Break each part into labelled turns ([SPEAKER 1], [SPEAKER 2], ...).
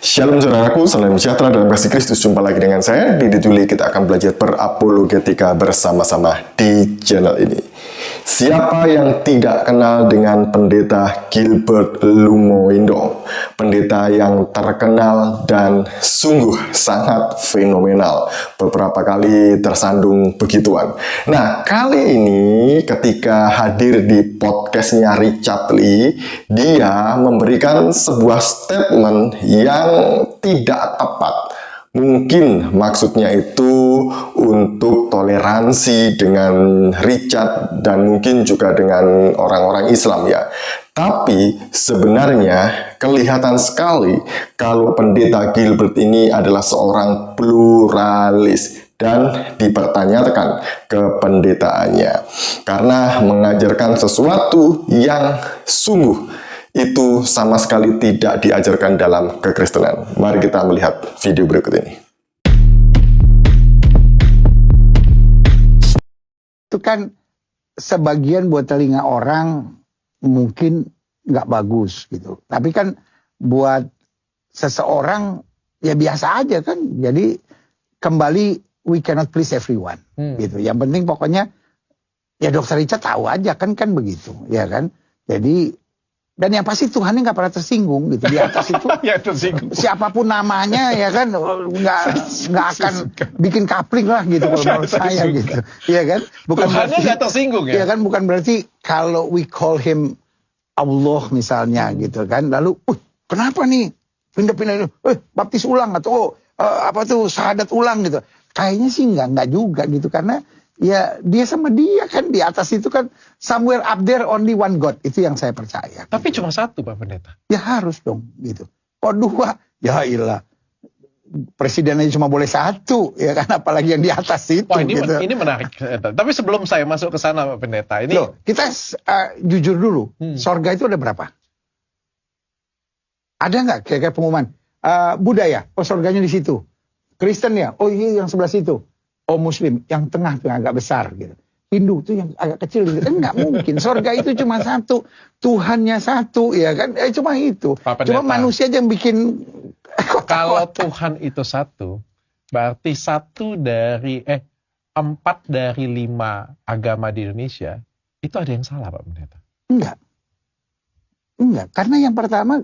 [SPEAKER 1] Shalom saudaraku, salam sejahtera dalam kasih Kristus. Jumpa lagi dengan saya, Didi Duli. Kita akan belajar berapologetika bersama-sama di channel ini. Siapa yang tidak kenal dengan pendeta Gilbert Lumoindong? Pendeta yang terkenal dan sungguh sangat fenomenal. Beberapa kali tersandung begituan. Nah, kali ini ketika hadir di podcastnya Richard Lee, dia memberikan sebuah statement yang tidak tepat. Mungkin maksudnya itu untuk toleransi dengan Richard dan mungkin juga dengan orang-orang Islam ya. Tapi sebenarnya kelihatan sekali kalau pendeta Gilbert ini adalah seorang pluralis dan dipertanyakan kependetaannya karena mengajarkan sesuatu yang sungguh itu sama sekali tidak diajarkan dalam kekristenan. Mari kita melihat video berikut ini.
[SPEAKER 2] Itu kan sebagian buat telinga orang mungkin nggak bagus gitu. Tapi kan buat seseorang ya biasa aja kan. Jadi kembali we cannot please everyone gitu. Yang penting pokoknya ya Dr. Richard tahu aja kan begitu ya kan. Jadi dan yang pasti Tuhannya nggak pernah tersinggung gitu di atas itu.
[SPEAKER 3] Ya, tersinggung.
[SPEAKER 2] Siapapun namanya ya kan nggak akan bikin kapling lah gitu kalau menurut saya gitu. Iya kan? Bukan
[SPEAKER 3] Tuhannya nggak tersinggung ya?
[SPEAKER 2] Iya kan, bukan berarti kalau we call him Allah misalnya gitu kan. Lalu, kenapa nih pindah-pindah baptis ulang atau syahadat ulang gitu. Kayaknya sih nggak juga gitu karena ya dia sama dia kan di atas itu kan somewhere up there only one God. Itu yang saya percaya.
[SPEAKER 3] Tapi
[SPEAKER 2] gitu.
[SPEAKER 3] cuma satu Pak Pendeta.
[SPEAKER 2] Ya harus dong gitu. Kok dua? Ya ilah. Presidennya cuma boleh satu ya kan, apalagi yang di atas itu.
[SPEAKER 3] Wah, ini
[SPEAKER 2] gitu.
[SPEAKER 3] ini menarik. Tapi sebelum saya masuk ke sana Pak Pendeta, ini
[SPEAKER 2] Loh, kita jujur dulu. Sorga itu ada berapa? Ada nggak kayak pengumuman? Budaya, sorganya di situ. Kristen ya, iya yang sebelah situ. Oh Muslim, yang tengah tuh agak besar gitu. Hindu tuh yang agak kecil gitu. Nggak mungkin, sorga itu cuma satu. Tuhannya satu, ya kan? Cuma itu. Cuma manusia aja yang bikin.
[SPEAKER 3] Kalau Tuhan itu satu, berarti 4 dari 5 agama di Indonesia, itu ada yang salah Pak Pendeta?
[SPEAKER 2] Enggak, karena yang pertama,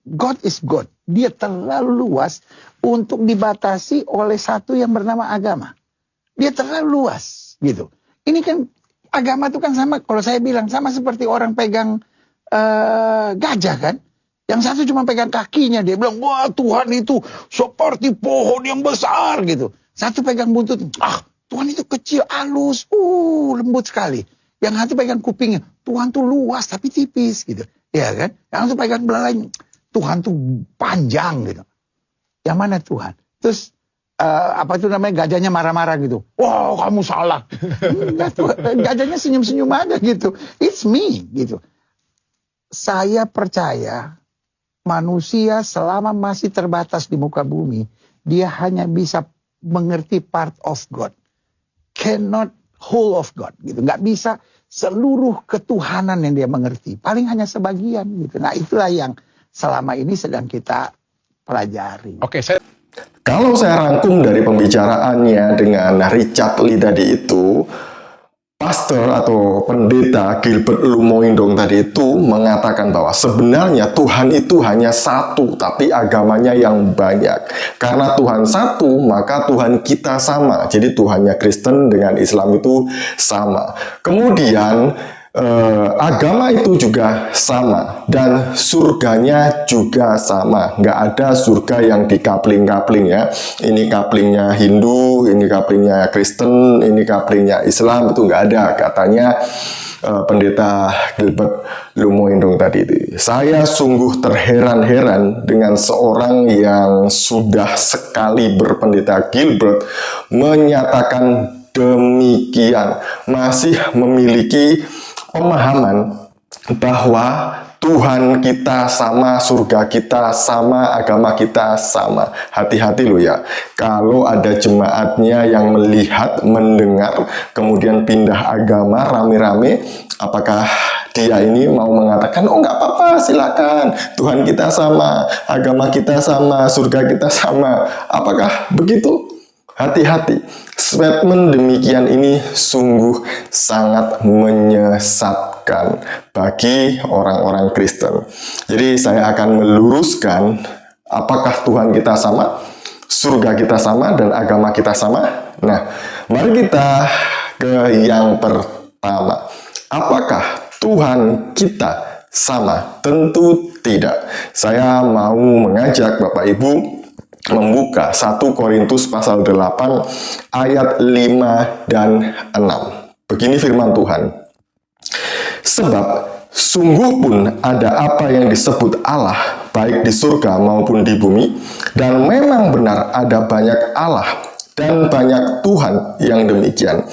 [SPEAKER 2] God is God. Dia terlalu luas untuk dibatasi oleh satu yang bernama agama. Dia terlalu luas gitu. Ini kan agama itu kan sama, kalau saya bilang sama seperti orang pegang gajah kan. Yang satu cuma pegang kakinya, dia bilang wah Tuhan itu seperti pohon yang besar gitu. Satu pegang buntut, Tuhan itu kecil, halus, lembut sekali. Yang satu pegang kupingnya, Tuhan tuh luas tapi tipis gitu. Ya kan? Yang satu pegang belalainya, Tuhan tuh panjang gitu. Yang mana Tuhan? Terus gajahnya marah-marah gitu. Wah, kamu salah. Gajahnya senyum-senyum aja gitu. It's me gitu. Saya percaya manusia selama masih terbatas di muka bumi, dia hanya bisa mengerti part of God. Cannot whole of God gitu. Nggak bisa seluruh ketuhanan yang dia mengerti. Paling hanya sebagian gitu. Nah, itulah yang selama ini sedang kita pelajari.
[SPEAKER 3] Oke,
[SPEAKER 1] Kalau saya rangkum dari pembicaraannya dengan Richard Lee tadi itu, pastor atau pendeta Gilbert Lumoindong tadi itu mengatakan bahwa sebenarnya Tuhan itu hanya satu, tapi agamanya yang banyak. Karena Tuhan satu, maka Tuhan kita sama. Jadi Tuhannya Kristen dengan Islam itu sama. Kemudian agama itu juga sama dan surganya juga sama. Nggak ada surga yang dikapling-kapling ya. Ini kaplingnya Hindu, ini kaplingnya Kristen, ini kaplingnya Islam, itu nggak ada. Katanya pendeta Gilbert Lumoindong tadi itu. Saya sungguh terheran-heran dengan seorang yang sudah sekali berpendeta Gilbert menyatakan demikian, masih memiliki pemahaman bahwa Tuhan kita sama, surga kita sama, agama kita sama. Hati-hati loh ya, kalau ada jemaatnya yang melihat, mendengar, kemudian pindah agama rame-rame, apakah dia ini mau mengatakan, oh nggak apa-apa, silakan, Tuhan kita sama, agama kita sama, surga kita sama. Apakah begitu? Hati-hati, statement demikian ini sungguh sangat menyesatkan bagi orang-orang Kristen. Jadi saya akan meluruskan apakah Tuhan kita sama, surga kita sama, dan agama kita sama. Nah, mari kita ke yang pertama. Apakah Tuhan kita sama? Tentu tidak. Saya mau mengajak Bapak Ibu membuka 1 Korintus pasal 8 ayat 5 dan 6. Begini firman Tuhan. Sebab sungguh pun ada apa yang disebut Allah, baik di surga maupun di bumi, dan memang benar ada banyak Allah dan banyak Tuhan yang demikian.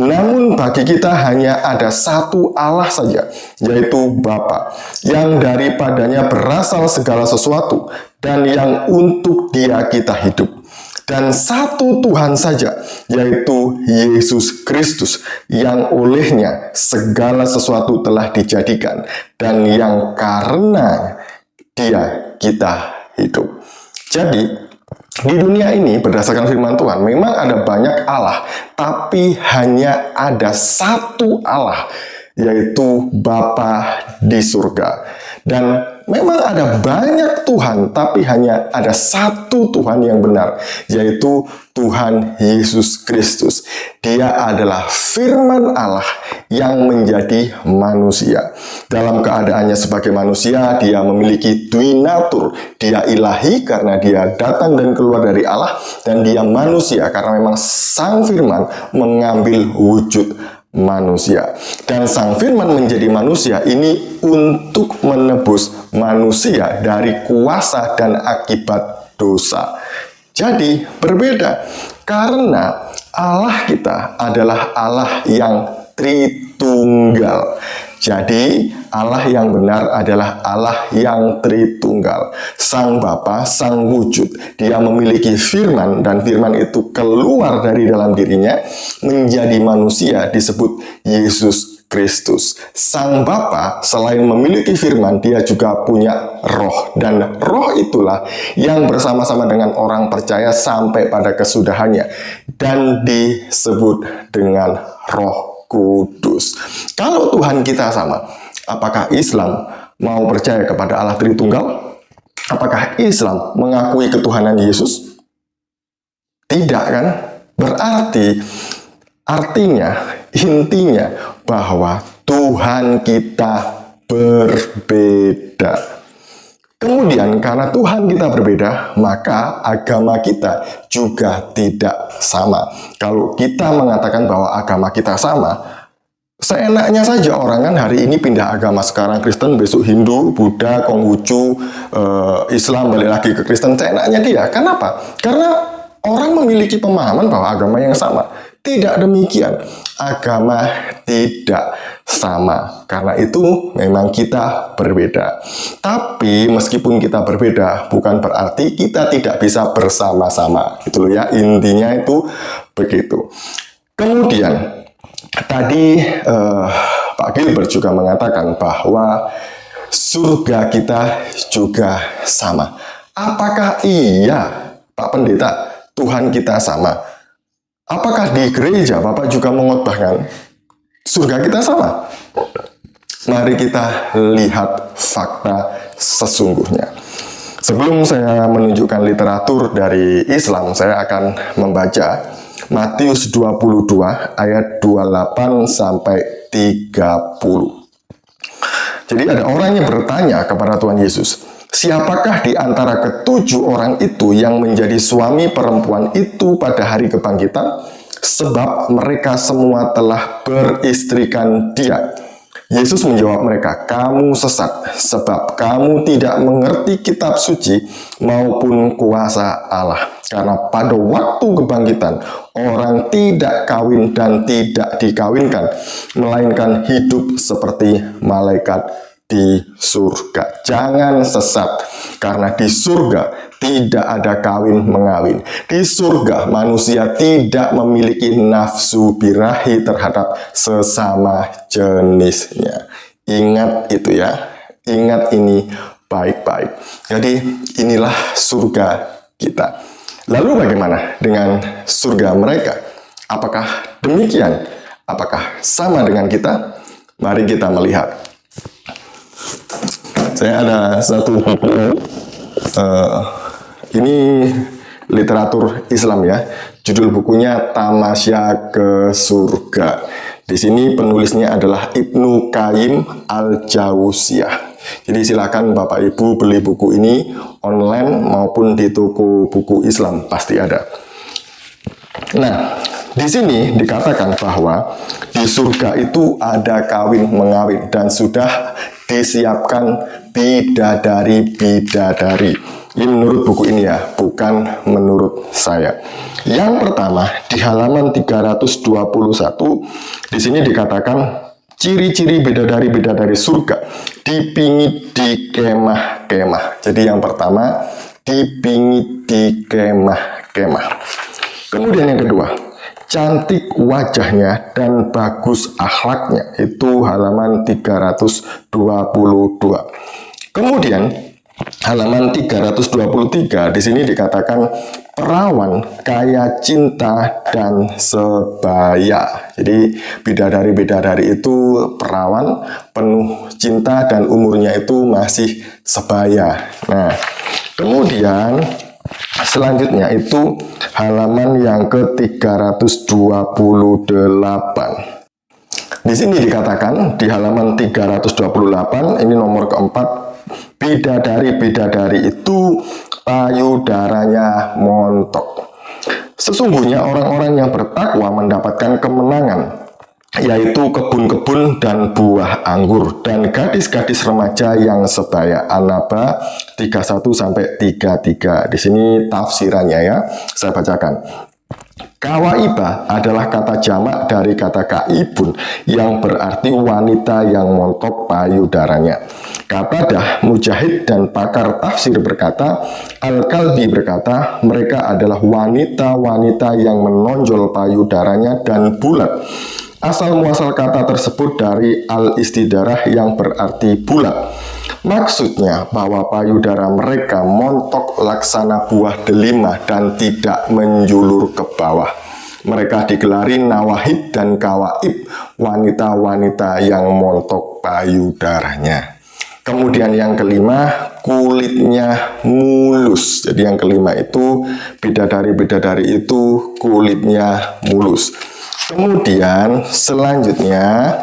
[SPEAKER 1] Namun bagi kita hanya ada satu Allah saja, yaitu Bapa, yang daripadanya berasal segala sesuatu, dan yang untuk Dia kita hidup. Dan satu Tuhan saja, yaitu Yesus Kristus, yang olehnya segala sesuatu telah dijadikan, dan yang karena Dia kita hidup. Jadi, di dunia ini berdasarkan firman Tuhan memang ada banyak Allah, tapi hanya ada satu Allah, yaitu Bapa di surga. Dan memang ada banyak Tuhan, tapi hanya ada satu Tuhan yang benar, yaitu Tuhan Yesus Kristus. Dia adalah firman Allah yang menjadi manusia. Dalam keadaannya sebagai manusia, dia memiliki duinatur. Dia ilahi karena dia datang dan keluar dari Allah, dan dia manusia karena memang sang firman mengambil wujud manusia. Dan sang firman menjadi manusia ini untuk menebus manusia dari kuasa dan akibat dosa. Jadi berbeda karena Allah kita adalah Allah yang Tritunggal. Jadi Allah yang benar adalah Allah yang Tritunggal. Sang Bapa, sang wujud, dia memiliki firman, dan firman itu keluar dari dalam dirinya menjadi manusia, disebut Yesus Kristus. Sang Bapa selain memiliki firman, dia juga punya roh, dan roh itulah yang bersama-sama dengan orang percaya sampai pada kesudahannya, dan disebut dengan Roh Kudus. Kalau Tuhan kita sama, apakah Islam mau percaya kepada Allah Tritunggal? Apakah Islam mengakui ketuhanan Yesus? Tidak, kan? Berarti intinya bahwa Tuhan kita berbeda. Kemudian karena Tuhan kita berbeda, maka agama kita juga tidak sama. Kalau kita mengatakan bahwa agama kita sama, seenaknya saja orang kan hari ini pindah agama, sekarang Kristen, besok Hindu, Buddha, Konghucu, Islam, balik lagi ke Kristen. Seenaknya dia. Kenapa? Karena orang memiliki pemahaman bahwa agama yang sama. Tidak demikian. Agama tidak sama. Karena itu memang kita berbeda. Tapi meskipun kita berbeda, bukan berarti kita tidak bisa bersama-sama. Gitu loh ya. Intinya itu begitu. Kemudian tadi Pak Gilbert juga mengatakan bahwa surga kita juga sama. Apakah iya, Pak Pendeta, Tuhan kita sama? Apakah di gereja Bapak juga mengotbahkan surga kita sama? Mari kita lihat fakta sesungguhnya. Sebelum saya menunjukkan literatur dari Islam, saya akan membaca Matius 22 ayat 28 sampai 30. Jadi ada orang yang bertanya kepada Tuhan Yesus, siapakah di antara ketujuh orang itu yang menjadi suami perempuan itu pada hari kebangkitan? Sebab mereka semua telah beristrikan dia. Yesus menjawab mereka, kamu sesat, sebab kamu tidak mengerti kitab suci maupun kuasa Allah. Karena pada waktu kebangkitan, orang tidak kawin dan tidak dikawinkan, melainkan hidup seperti malaikat di surga. Jangan sesat, karena di surga tidak ada kawin-mengawin. Di surga manusia tidak memiliki nafsu birahi terhadap sesama jenisnya. Ingat itu ya. Ingat ini baik-baik. Jadi inilah surga kita. Lalu bagaimana dengan surga mereka? Apakah demikian? Apakah sama dengan kita? Mari kita melihat. Saya ada satu buku. Ini literatur Islam ya. Judul bukunya Tamasya ke Surga. Di sini penulisnya adalah Ibnu Qayyim Al-Jauziyah. Jadi silakan Bapak Ibu beli buku ini online maupun di toko buku Islam pasti ada. Nah, di sini dikatakan bahwa di surga itu ada kawin mengawin dan sudah disiapkan bidadari-bidadari. Ini menurut buku ini ya, bukan menurut saya. Yang pertama, di halaman 321, di sini dikatakan ciri-ciri bidadari-bidadari surga dipingit di kemah-kemah. Jadi yang pertama, dipingit di kemah-kemah. Kemudian yang kedua, cantik wajahnya dan bagus akhlaknya. Itu halaman 322. Kemudian halaman 323 di sini dikatakan perawan kaya cinta dan sebaya. Jadi bidadari-bidadari itu perawan penuh cinta dan umurnya itu masih sebaya. Nah, kemudian selanjutnya itu halaman yang ke-328. Di sini dikatakan di halaman 328, ini nomor keempat, bidadari-bidadari itu payudaranya montok. Sesungguhnya orang-orang yang bertakwa mendapatkan kemenangan, yaitu kebun-kebun dan buah anggur, dan gadis-gadis remaja yang sebaya. An-Naba 31-33. Di sini tafsirannya ya, saya bacakan. Kawaiba adalah kata jamak dari kata kaibun yang berarti wanita yang montok payudaranya. Qatadah, Mujahid, dan pakar tafsir berkata, Al-Kalbi berkata, mereka adalah wanita-wanita yang menonjol payudaranya dan bulat. Asal-muasal kata tersebut dari al-istidarah yang berarti bulat. Maksudnya bahwa payudara mereka montok laksana buah delima dan tidak menjulur ke bawah. Mereka digelari nawahid dan kawaib, wanita-wanita yang montok payudaranya. Kemudian yang kelima, kulitnya mulus. Jadi yang kelima itu, bidadari-bidadari itu kulitnya mulus. Kemudian selanjutnya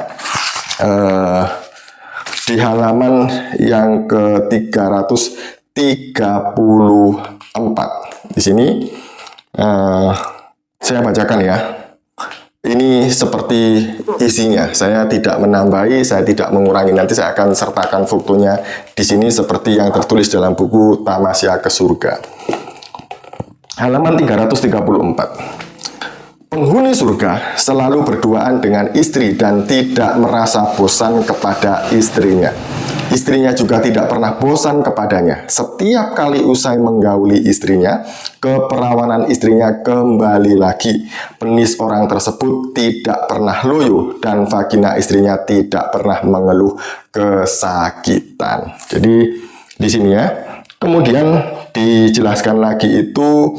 [SPEAKER 1] di halaman yang ke-334 di sini saya bacakan ya. Ini seperti isinya. Saya tidak menambahi, saya tidak mengurangi. Nanti saya akan sertakan fotonya di sini seperti yang tertulis dalam buku Tamasya ke Surga. Halaman 334. Penghuni surga selalu berduaan dengan istri dan tidak merasa bosan kepada istrinya. Istrinya juga tidak pernah bosan kepadanya. Setiap kali usai menggauli istrinya, keperawanan istrinya kembali lagi. Penis orang tersebut tidak pernah loyo dan vagina istrinya tidak pernah mengeluh kesakitan. Jadi di sini ya. Kemudian dijelaskan lagi itu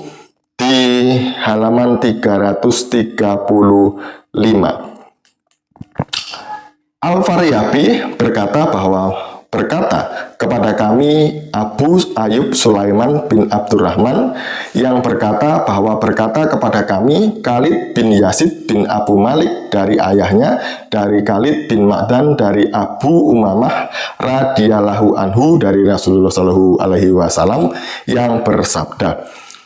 [SPEAKER 1] di halaman 335. Al-Faryabi berkata kepada kami Abu Ayyub Sulaiman bin Abdurrahman yang berkata kepada kami Khalid bin Yazid bin Abu Malik dari ayahnya, dari Khalid bin Ma'dan dari Abu Umamah radhiyallahu anhu dari Rasulullah sallallahu alaihi wasallam yang bersabda,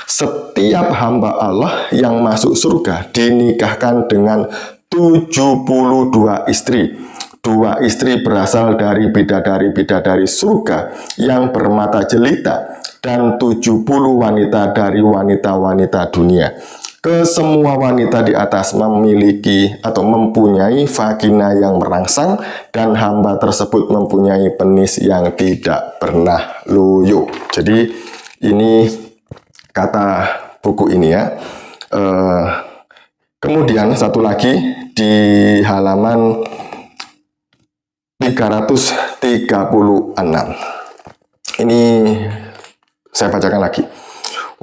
[SPEAKER 1] setiap hamba Allah yang masuk surga dinikahkan dengan 72 istri. 2 istri berasal dari bidadari-bidadari surga yang bermata jelita dan 70 wanita dari wanita-wanita dunia. Kesemua wanita di atas memiliki atau mempunyai vagina yang merangsang dan hamba tersebut mempunyai penis yang tidak pernah loyo. Jadi ini kata buku ini ya. Kemudian satu lagi di halaman 336. Ini saya bacakan lagi.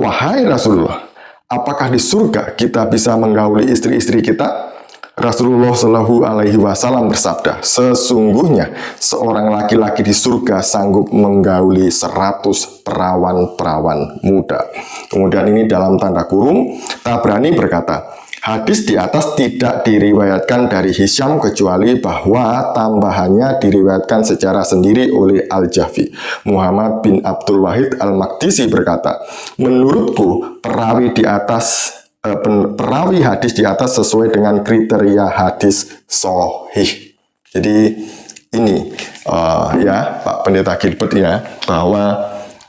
[SPEAKER 1] Wahai Rasulullah, apakah di surga kita bisa menggauli istri-istri kita? Rasulullah Shallallahu Alaihi Wasallam bersabda, sesungguhnya seorang laki-laki di surga sanggup menggauli 100 perawan-perawan muda. Kemudian ini dalam tanda kurung, Tabrani berkata, hadis di atas tidak diriwayatkan dari Hisham kecuali bahwa tambahannya diriwayatkan secara sendiri oleh Al-Jahfi. Muhammad bin Abdul Wahid Al-Maqdisi berkata, menurutku perawi hadis di atas sesuai dengan kriteria hadis sahih. Jadi ini ya Pak Pendeta Gilbert ya, bahwa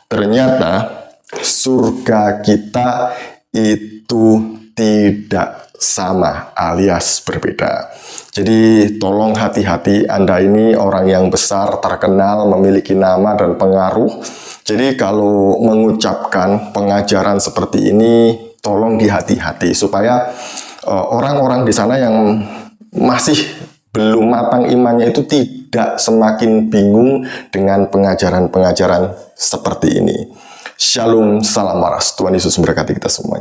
[SPEAKER 1] ternyata surga kita itu tidak sama alias berbeda. Jadi tolong hati-hati, Anda ini orang yang besar, terkenal, memiliki nama dan pengaruh. Jadi kalau mengucapkan pengajaran seperti ini, tolong dihati-hati supaya orang-orang di sana yang masih belum matang imannya itu tidak semakin bingung dengan pengajaran-pengajaran seperti ini. Shalom, salam waras. Tuhan Yesus memberkati kita semuanya.